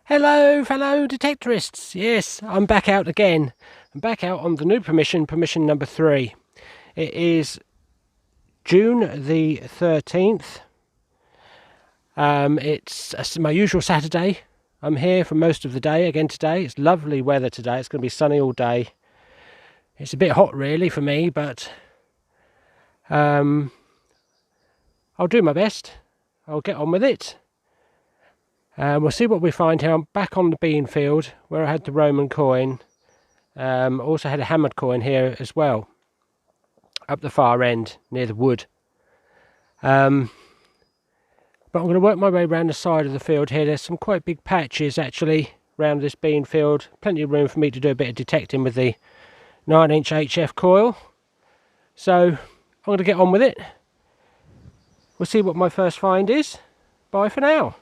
Hello, fellow detectorists. Yes, I'm back out again. I'm back out on the new permission number 3. It is June the 13th. It's my usual Saturday. I'm here for most of the day again today. It's lovely weather today. It's going to be sunny all day. It's a bit hot really for me, but I'll do my best. I'll get on with it. We'll see what we find here. I'm back on the bean field where I had the Roman coin. Also had a hammered coin here as well, up the far end near the wood. But I'm going to work my way around the side of the field here. There's some quite big patches actually around this bean field. Plenty of room for me to do a bit of detecting with the 9-inch HF coil. So I'm going to get on with it. We'll see what my first find is. Bye for now.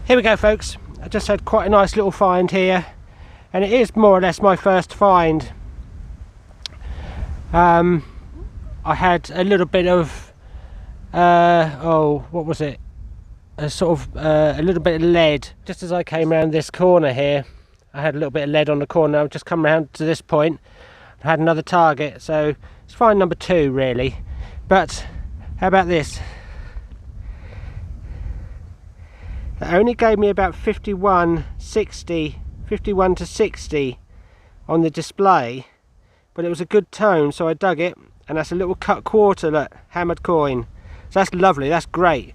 Here we go, folks. I just had quite a nice little find here, and it is more or less my first find. I had a little bit of what was it? A little bit of lead just as I came around this corner here. I had a little bit of lead on the corner. I've just come around to this point. I had another target, so it's find number 2 really. But how about this? That only gave me about 51 to 60 on the display, but it was a good tone, so I dug it, and that's a little cut quarter, look, hammered coin. So that's lovely, that's great.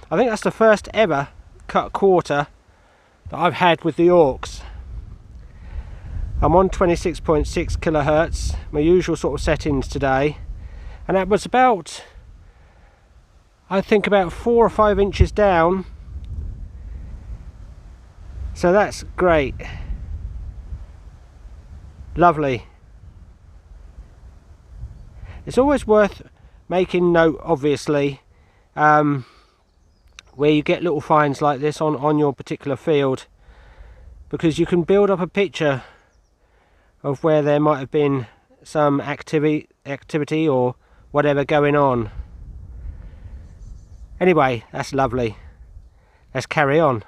I think that's the first ever cut quarter that I've had with the Orcs. I'm on 26.6 kilohertz, my usual sort of settings today, and that was about, I think about 4 or 5 inches down. So that's great. Lovely. It's always worth making note, obviously, where you get little finds like this on your particular field, because you can build up a picture of where there might have been some activity or whatever going on. Anyway, that's lovely. Let's carry on.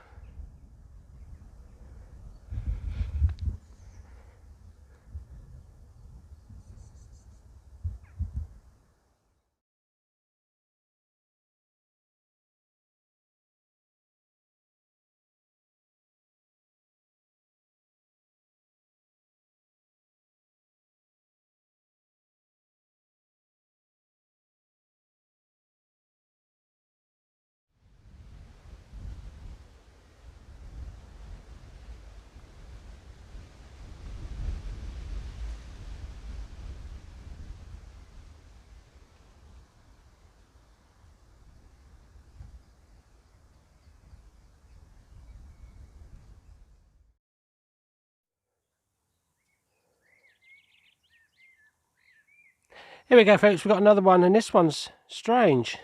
Here we go, folks, we've got another one, and this one's strange.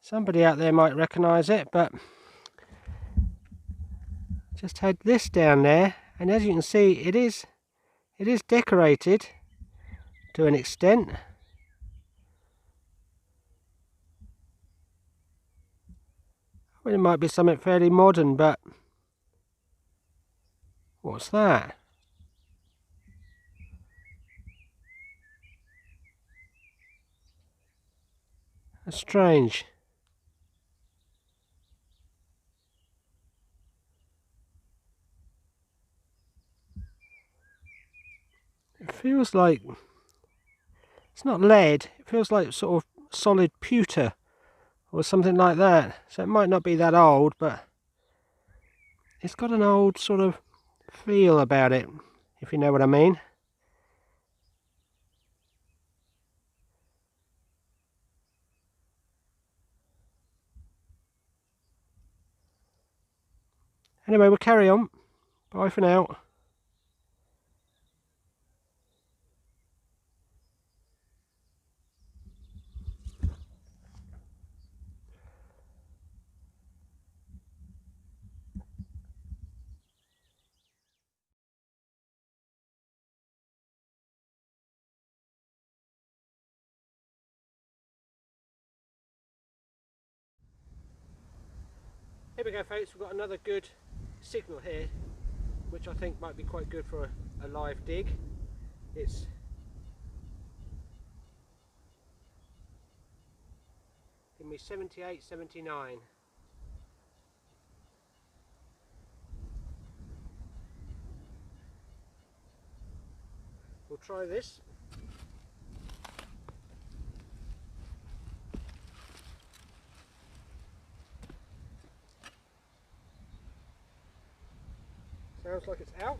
Somebody out there might recognise it, but just had this down there, and as you can see, it is decorated to an extent. Well, it might be something fairly modern, but what's that? That's strange. It feels like, it's not lead, it feels like sort of solid pewter or something like that. So it might not be that old, but it's got an old sort of feel about it, if you know what I mean. Anyway, we'll carry on. Bye for now. Here we go folks, we've got another good signal here, which I think might be quite good for a live dig. It's giving me 78, 79. We'll try this. Sounds like it's out.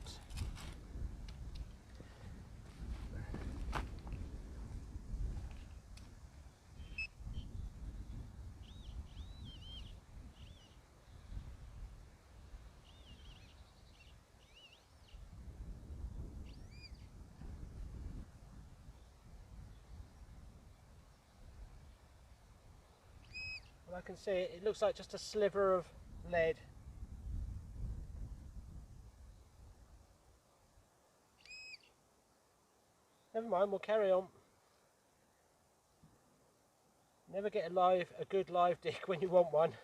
Well, I can see it, it looks like just a sliver of lead. Never mind, we'll carry on. Never get a good live dig when you want one.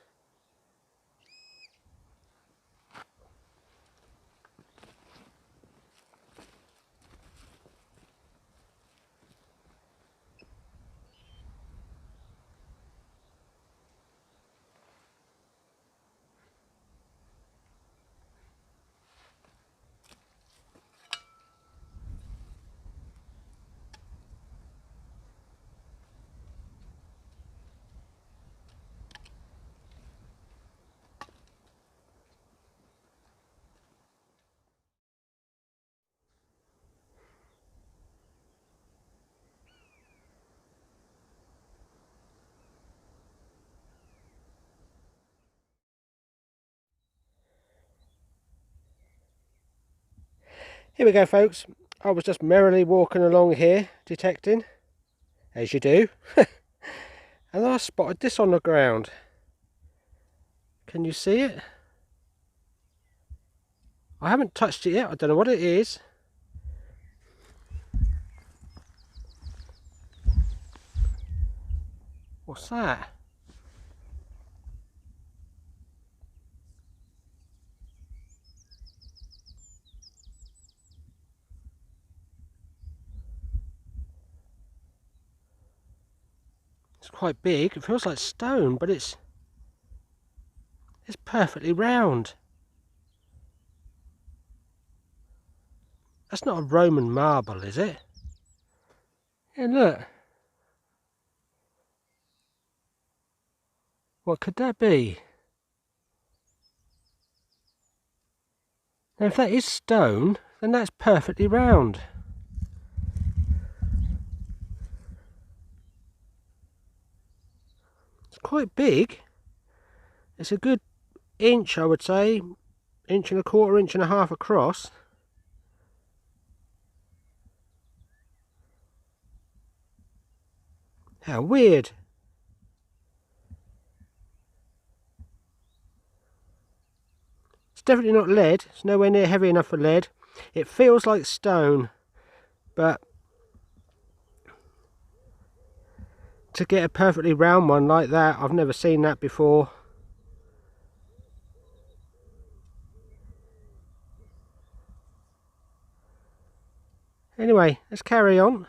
Here we go folks, I was just merrily walking along here detecting, as you do, and then I spotted this on the ground. Can you see it? I haven't touched it yet, I don't know what it is. What's that? It's quite big, it feels like stone, but it's perfectly round. That's not a Roman marble, is it? Yeah, look. What could that be? Now if that is stone, then that's perfectly round. It's quite big. It's a good inch, I would say. Inch and a quarter, inch and a half across. How weird. It's definitely not lead. It's nowhere near heavy enough for lead. It feels like stone, but to get a perfectly round one like that, I've never seen that before. Anyway, let's carry on.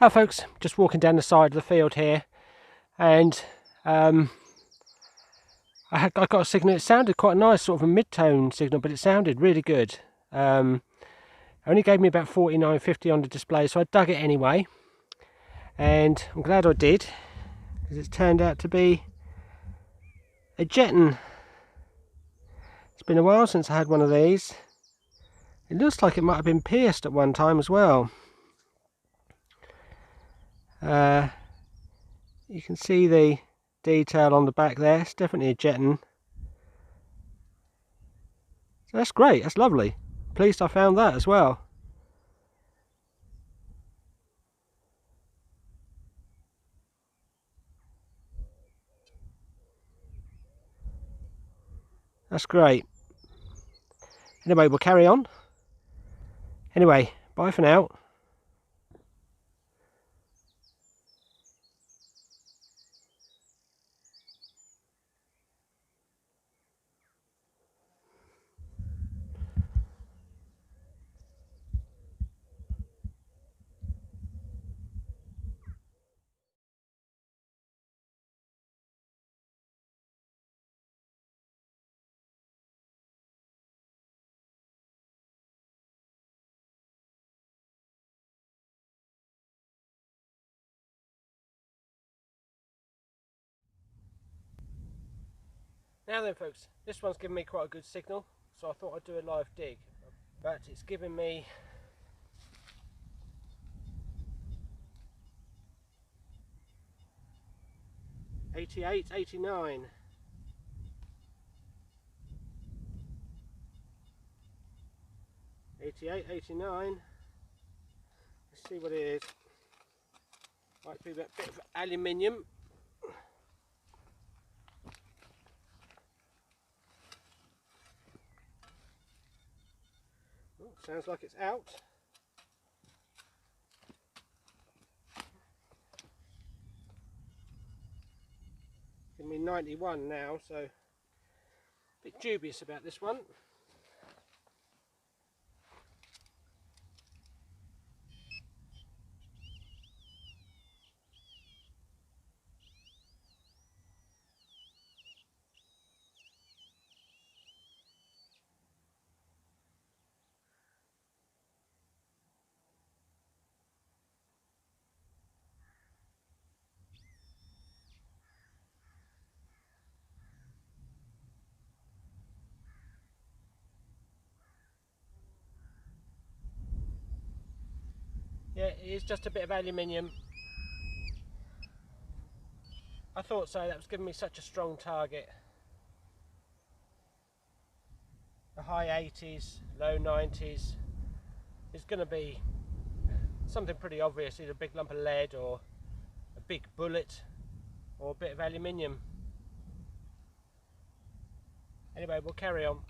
Oh folks, just walking down the side of the field here, and I got a signal. It sounded quite nice, sort of a mid-tone signal, but it sounded really good. Only gave me about 49.50 on the display, so I dug it anyway, and I'm glad I did, because it's turned out to be a jeton. It's been a while since I had one of these. It looks like it might have been pierced at one time as well. You can see the detail on the back there. It's definitely a jeton. So that's great, that's lovely. Pleased I found that as well. That's great. Anyway, we'll carry on. Anyway, bye for now. Now then folks, this one's given me quite a good signal, so I thought I'd do a live dig, but it's giving me 88, 89. 88, 89. Let's see what it is. Might be a bit of aluminium. Oh, sounds like it's out. Give me 91 now, so a bit dubious about this one. Yeah, it is just a bit of aluminium. I thought so, that was giving me such a strong target. The high 80s, low 90s is going to be something pretty obvious, either a big lump of lead or a big bullet or a bit of aluminium. Anyway, we'll carry on.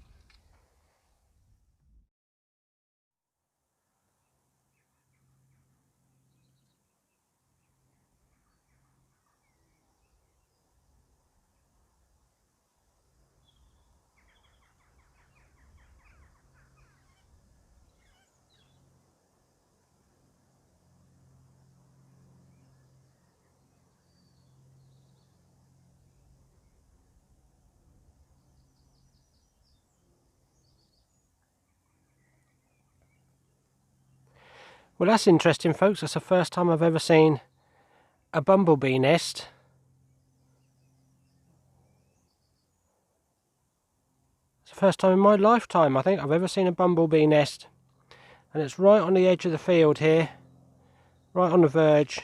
Well, that's interesting folks, that's the first time I've ever seen a bumblebee nest. It's the first time in my lifetime I think I've ever seen a bumblebee nest, and it's right on the edge of the field here, right on the verge.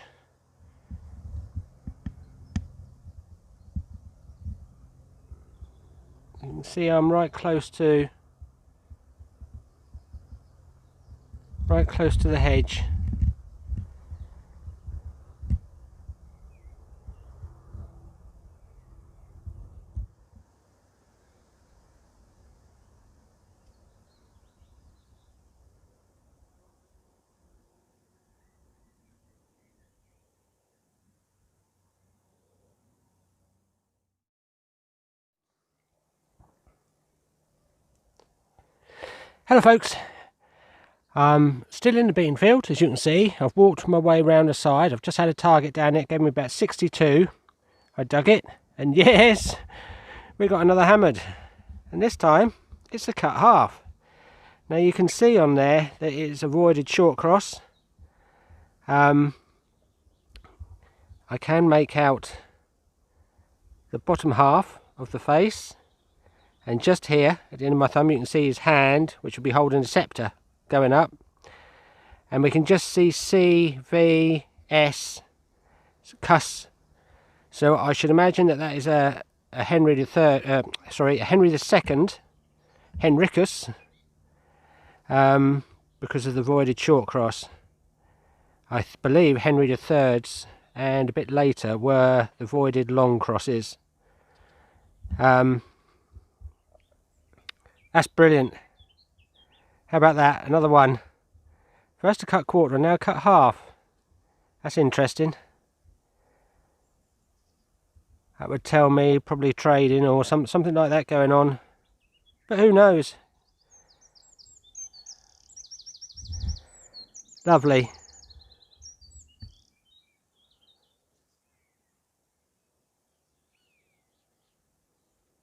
You can see I'm right close to the hedge. Hello folks, I'm still in the bean field as you can see. I've walked my way around the side. I've just had a target down it, gave me about 62. I dug it and yes, we got another hammered, and this time it's a cut half. Now you can see on there that it's a voided short cross. I can make out the bottom half of the face, and just here at the end of my thumb you can see his hand, which will be holding the scepter going up, and we can just see C, V, S, cuss. So I should imagine that that is a Henry the Third, a Henry the Second, Henricus, because of the voided short cross. I believe Henry the Third's and a bit later were the voided long crosses. That's brilliant. How about that? Another one. First to cut quarter, now cut half. That's interesting. That would tell me probably trading or something like that going on. But who knows? Lovely.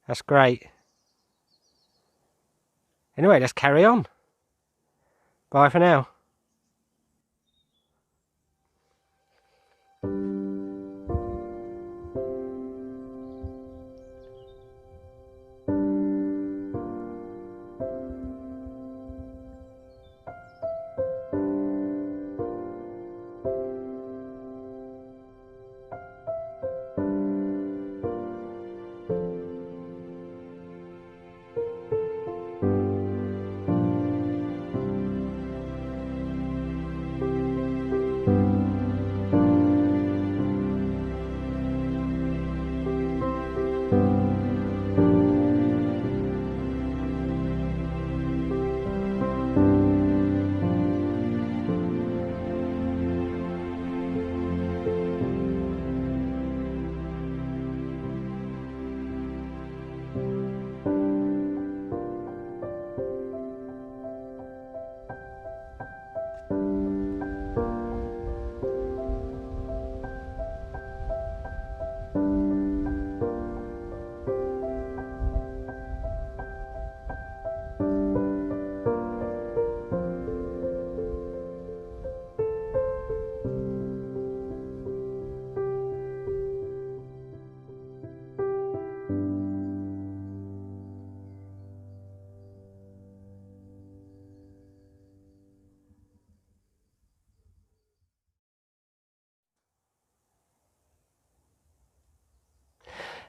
That's great. Anyway, let's carry on. Bye for now.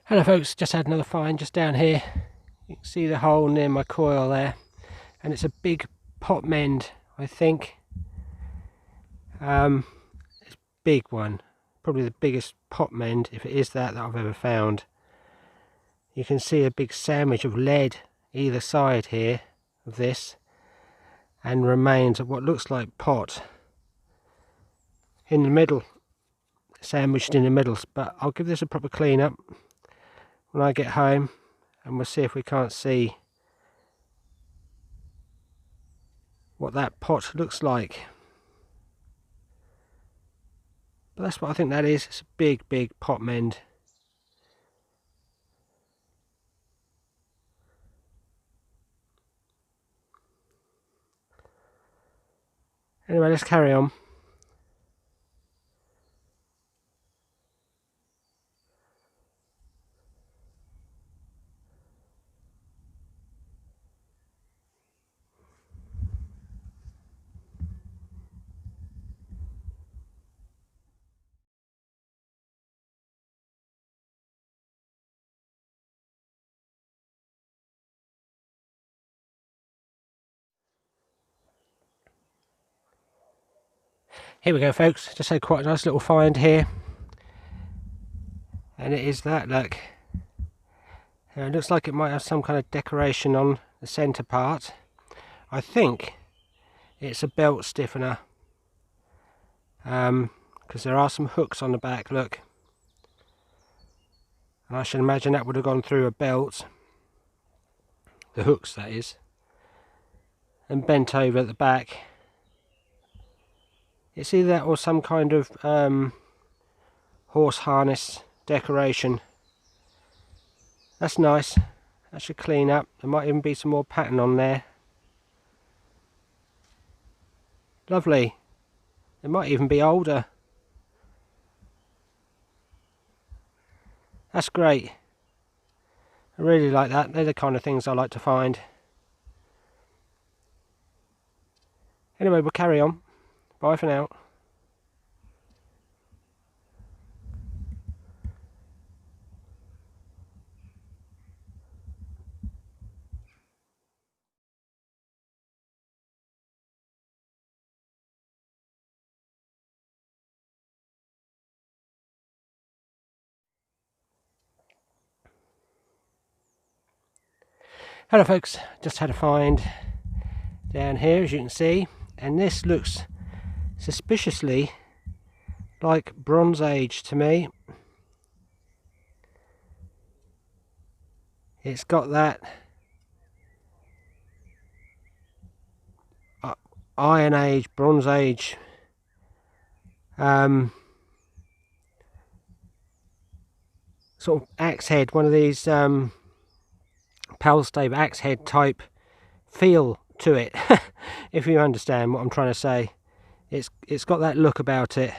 Hello folks, just had another find just down here. You can see the hole near my coil there, and it's a big pot mend, I think. It's a big one, probably the biggest pot mend, if it is that I've ever found. You can see a big sandwich of lead either side here of this, and remains of what looks like pot in the middle, sandwiched in the middle. But I'll give this a proper clean up when I get home, and we'll see if we can't see what that pot looks like. But that's what I think that is. It's a big pot mend. Anyway, let's carry on. Here we go folks, just had quite a nice little find here, and it is that, look. It looks like it might have some kind of decoration on the centre part. I think it's a belt stiffener, because there are some hooks on the back, look. And I should imagine that would have gone through a belt, the hooks that is, and bent over at the back. It's either that or some kind of horse harness decoration. That's nice. That should clean up. There might even be some more pattern on there. Lovely. It might even be older. That's great. I really like that. They're the kind of things I like to find. Anyway, we'll carry on. Bye for now. Hello folks, just had a find down here as you can see, and this looks suspiciously like Bronze Age to me. It's got that Iron Age, Bronze Age sort of axe head, one of these pal stave axe head type feel to it. If you understand what I'm trying to say, it's got that look about it.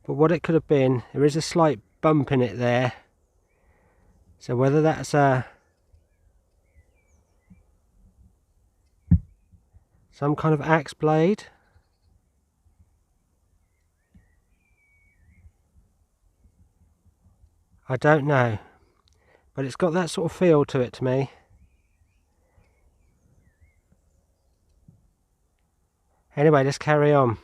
But what it could have been, there is a slight bump in it there, so whether that's some kind of axe blade, I don't know, but it's got that sort of feel to it to me. Anyway, let's carry on.